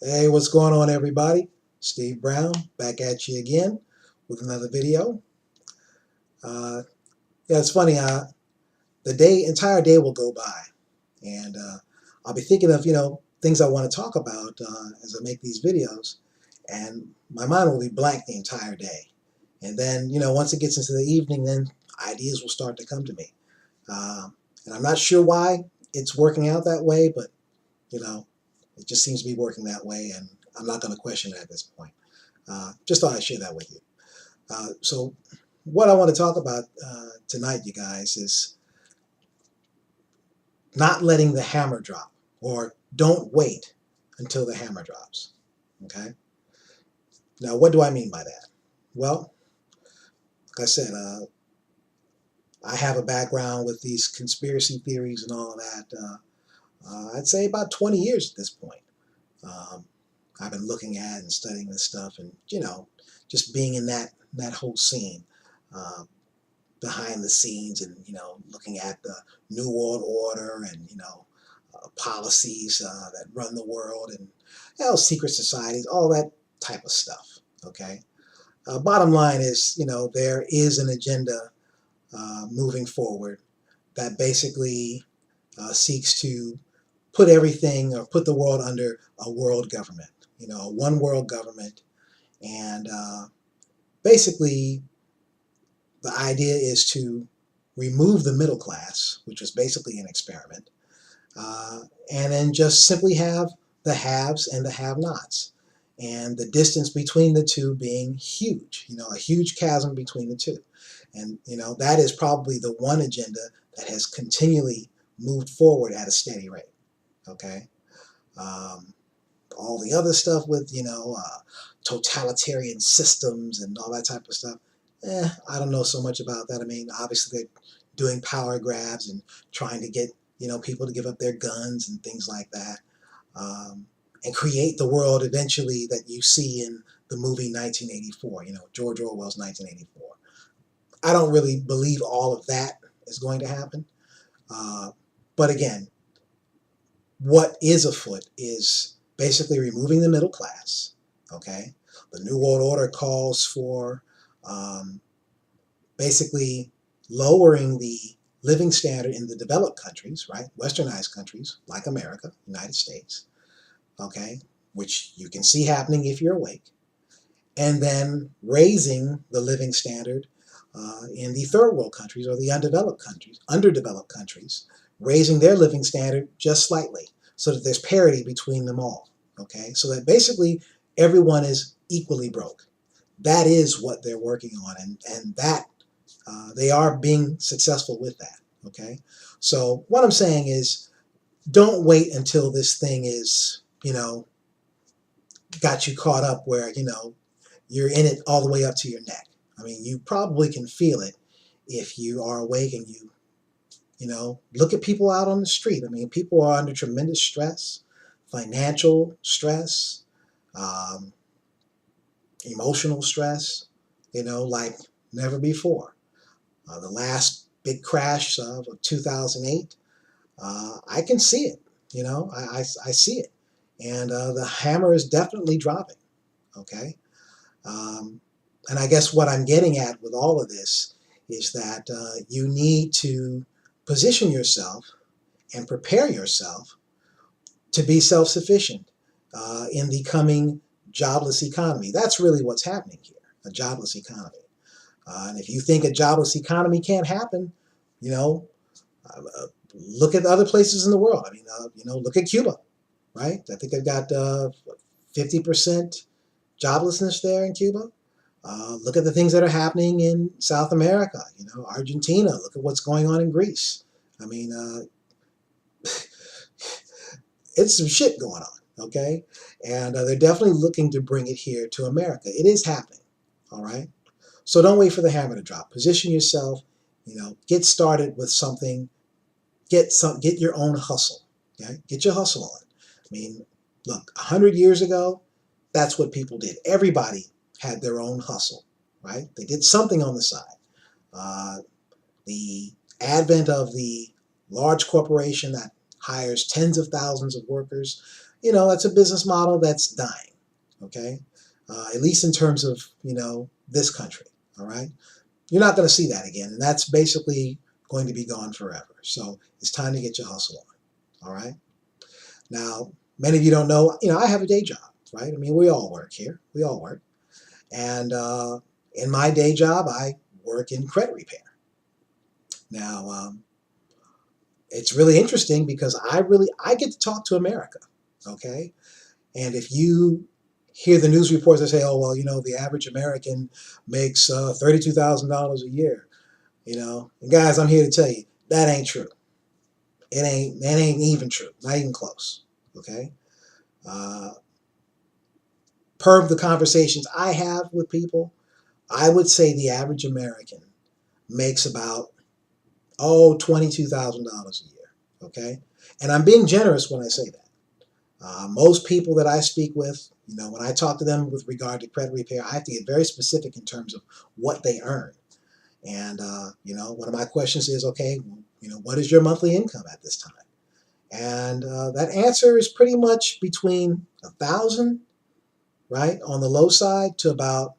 Hey, what's going on, everybody? Steve Brown back at you again with another video. Uh, yeah, it's funny. The entire day will go by, and I'll be thinking of things I want to talk about as I make these videos, and my mind will be blank the entire day. And then once it gets into the evening, then ideas will start to come to me. Um, and I'm not sure why it's working out that way, but you know, it just seems to be working that way, and I'm not going to question it at this point. Just thought I'd share that with you. So, what I want to talk about tonight, you guys, is not letting the hammer drop, or don't wait until the hammer drops. Okay? Now, what do I mean by that? Well, like I said, I have a background with these conspiracy theories and all of that. I'd say about 20 years at this point. Um, I've been looking at and studying this stuff, and just being in that whole scene. Uh, Behind the scenes, and looking at the new world order, and policies that run the world, and secret societies, all that type of stuff. Okay. Bottom line is, there is an agenda moving forward that basically seeks to put everything, or put the world under a world government, a one world government. And basically the idea is to remove the middle class, which was basically an experiment, uh, and then just simply have the haves and the have-nots, and the distance between the two being huge, a huge chasm between the two. And that is probably the one agenda that has continually moved forward at a steady rate. Okay. Um, all the other stuff with totalitarian systems and all that type of stuff, I don't know so much about that. I mean, obviously they're doing power grabs and trying to get people to give up their guns and things like that, and create the world eventually that you see in the movie 1984. George Orwell's 1984. I don't really believe all of that is going to happen, but again, what is afoot is basically removing the middle class. Okay, the New World Order calls for um, basically lowering the living standard in the developed countries, right? Westernized countries like America, United States, okay, which you can see happening if you're awake, and then raising the living standard in the third world countries, or the underdeveloped countries, raising their living standard just slightly so that there's parity between them all. Okay, so that basically everyone is equally broke. That is what they're working on, and that they are being successful with that. Okay, so what I'm saying is, don't wait until this thing is got you caught up where you're in it all the way up to your neck. I mean, you probably can feel it if you are awake, and look at people out on the street. I mean, people are under tremendous stress, financial stress, um, emotional stress, like never before. The last big crash of 2008, I can see it. I see it. And the hammer is definitely dropping. Okay. Um, and I guess what I'm getting at with all of this is that you need to position yourself and prepare yourself to be self-sufficient in the coming jobless economy. That's really what's happening here, a jobless economy. And if you think a jobless economy can't happen, you know, look at other places in the world. I mean, look at Cuba, right? I think they've got 50% joblessness there in Cuba. Look at the things that are happening in South America, Argentina. Look at what's going on in Greece. I mean, it's some shit going on, okay? And they're definitely looking to bring it here to America. It is happening, all right? So don't wait for the hammer to drop. Position yourself, get started with something. Get your own hustle, okay? Get your hustle on. I mean, look, 100 years ago, that's what people did. Everybody had their own hustle, right? They did something on the side. Uh, the advent of the large corporation that hires tens of thousands of workers, that's a business model that's dying, okay? At least in terms of, this country, all right? You're not going to see that again, and that's basically going to be gone forever. So it's time to get your hustle on, all right? Now, many of you don't know, I have a day job, right? I mean, we all work here. We all work. And in my day job, I work in credit repair. Now, it's really interesting because I get to talk to America, okay? And if you hear the news reports that say, oh, well, the average American makes $32,000 a year, and guys, I'm here to tell you, that ain't true. That ain't even true, not even close, okay? Uh, per the conversations I have with people, I would say the average American makes about, $22,000 a year, okay? And I'm being generous when I say that. Most people that I speak with, when I talk to them with regard to credit repair, I have to get very specific in terms of what they earn. And, one of my questions is, okay, what is your monthly income at this time? And that answer is pretty much between 1,000, right, on the low side, to about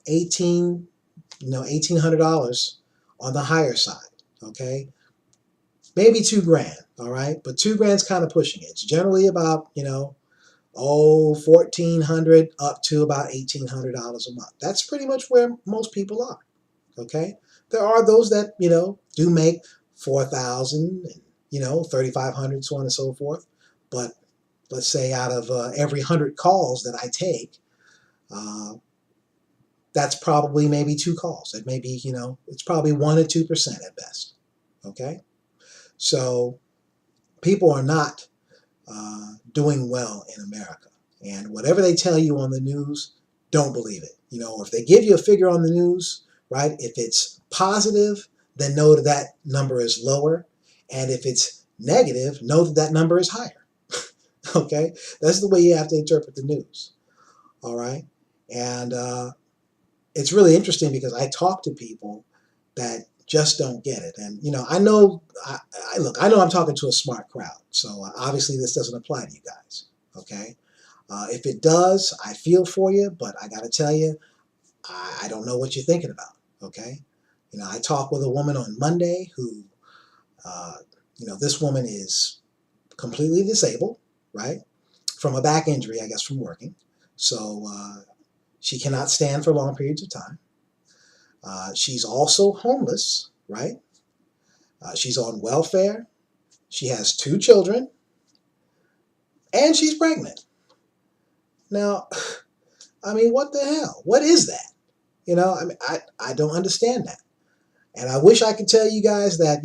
1,800 on the higher side, okay? Maybe 2 grand, all right? But 2 grand's kind of pushing it. It's generally about, 1,400 up to about $1,800 a month. That's pretty much where most people are, okay? There are those that, do make 4,000 and, 3,500, so on and so forth. But let's say out of every 100 calls that I take, that's probably maybe 2 calls. It may be, it's probably 1 or 2% at best, okay? So people are not doing well in America. And whatever they tell you on the news, don't believe it. If they give you a figure on the news, right, if it's positive, then know that that number is lower. And if it's negative, know that that number is higher. Okay? That's the way you have to interpret the news. All right? And it's really interesting because I talk to people that just don't get it. And, I know, I know I'm talking to a smart crowd. So obviously this doesn't apply to you guys. Okay? If it does, I feel for you, but I got to tell you, I don't know what you're thinking about. Okay? I talked with a woman on Monday who, this woman is completely disabled, right? From a back injury, I guess, from working. So she cannot stand for long periods of time. She's also homeless, right? She's on welfare. She has 2 children, and she's pregnant. Now, I mean, what the hell? What is that? I don't understand that. And I wish I could tell you guys that,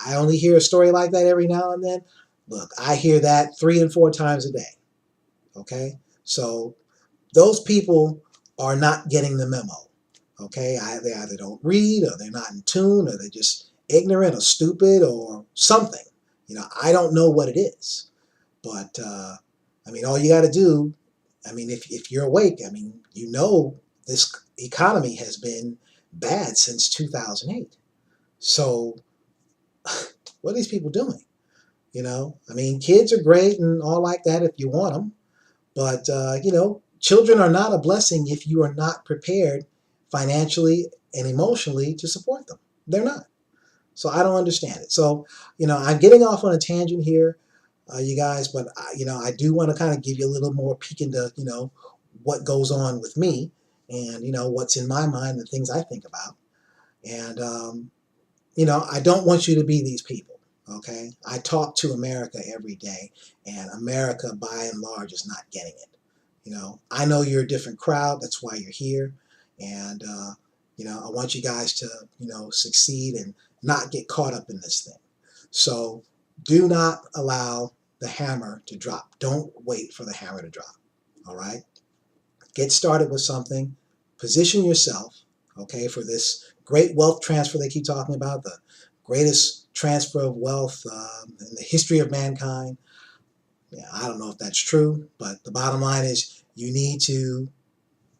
I only hear a story like that every now and then. Look, I hear that 3 and 4 times a day. Okay? So those people are not getting the memo. Okay? They either don't read, or they're not in tune, or they're just ignorant or stupid or something. I don't know what it is. But, all you got to do, if you're awake, this economy has been bad since 2008. So what are these people doing? Kids are great and all like that if you want them. But, children are not a blessing if you are not prepared financially and emotionally to support them. They're not. So I don't understand it. So, I'm getting off on a tangent here, you guys, but, I do want to kind of give you a little more peek into, what goes on with me and, what's in my mind, the things I think about. And, I don't want you to be these people, okay? I talk to America every day, and America, by and large, is not getting it. I know you're a different crowd. That's why you're here. And, I want you guys to, succeed and not get caught up in this thing. So do not allow the hammer to drop. Don't wait for the hammer to drop, all right? Get started with something. Position yourself, okay, for this great wealth transfer they keep talking about, the greatest transfer of wealth in the history of mankind. Yeah, I don't know if that's true, but the bottom line is you need to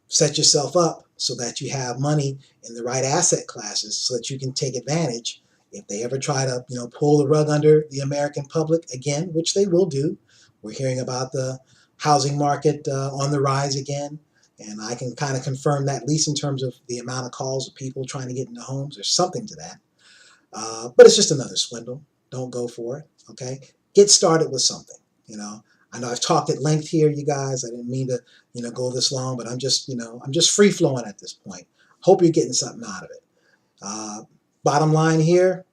set yourself up so that you have money in the right asset classes so that you can take advantage if they ever try to, pull the rug under the American public again, which they will do, We're hearing about the housing market on the rise again. And I can kind of confirm that, at least in terms of the amount of calls of people trying to get into homes. There's something to that. But it's just another swindle. Don't go for it, okay? Get started with something, you know. I know I've talked at length here, you guys. I didn't mean to, go this long, but I'm just free flowing at this point. Hope you're getting something out of it. Bottom line here,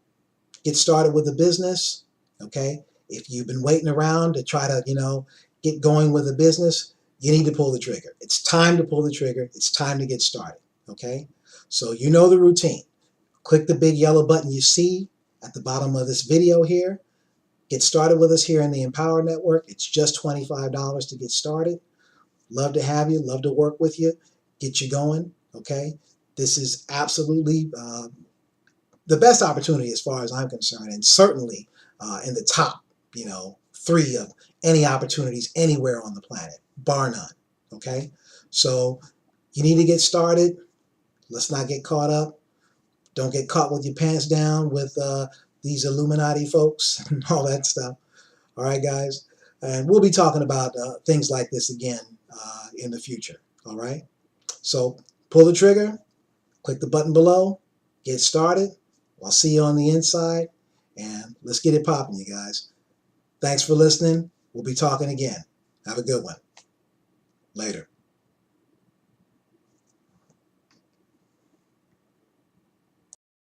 get started with a business, okay? If you've been waiting around to try to, get going with a business, you need to pull the trigger. It's time to pull the trigger. It's time to get started, okay? So you know the routine. Click the big yellow button you see at the bottom of this video here. Get started with us here in the Empower Network. It's just $25 to get started. Love to have you. Love to work with you. Get you going, okay? This is absolutely the best opportunity as far as I'm concerned, and certainly in the top, 3 of any opportunities anywhere on the planet, bar none, okay? So you need to get started. Let's not get caught up. Don't get caught with your pants down with these Illuminati folks and all that stuff. All right, guys? And we'll be talking about things like this again in the future. All right? So pull the trigger, click the button below, get started. I'll see you on the inside, and let's get it popping, you guys. Thanks for listening. We'll be talking again. Have a good one. Later.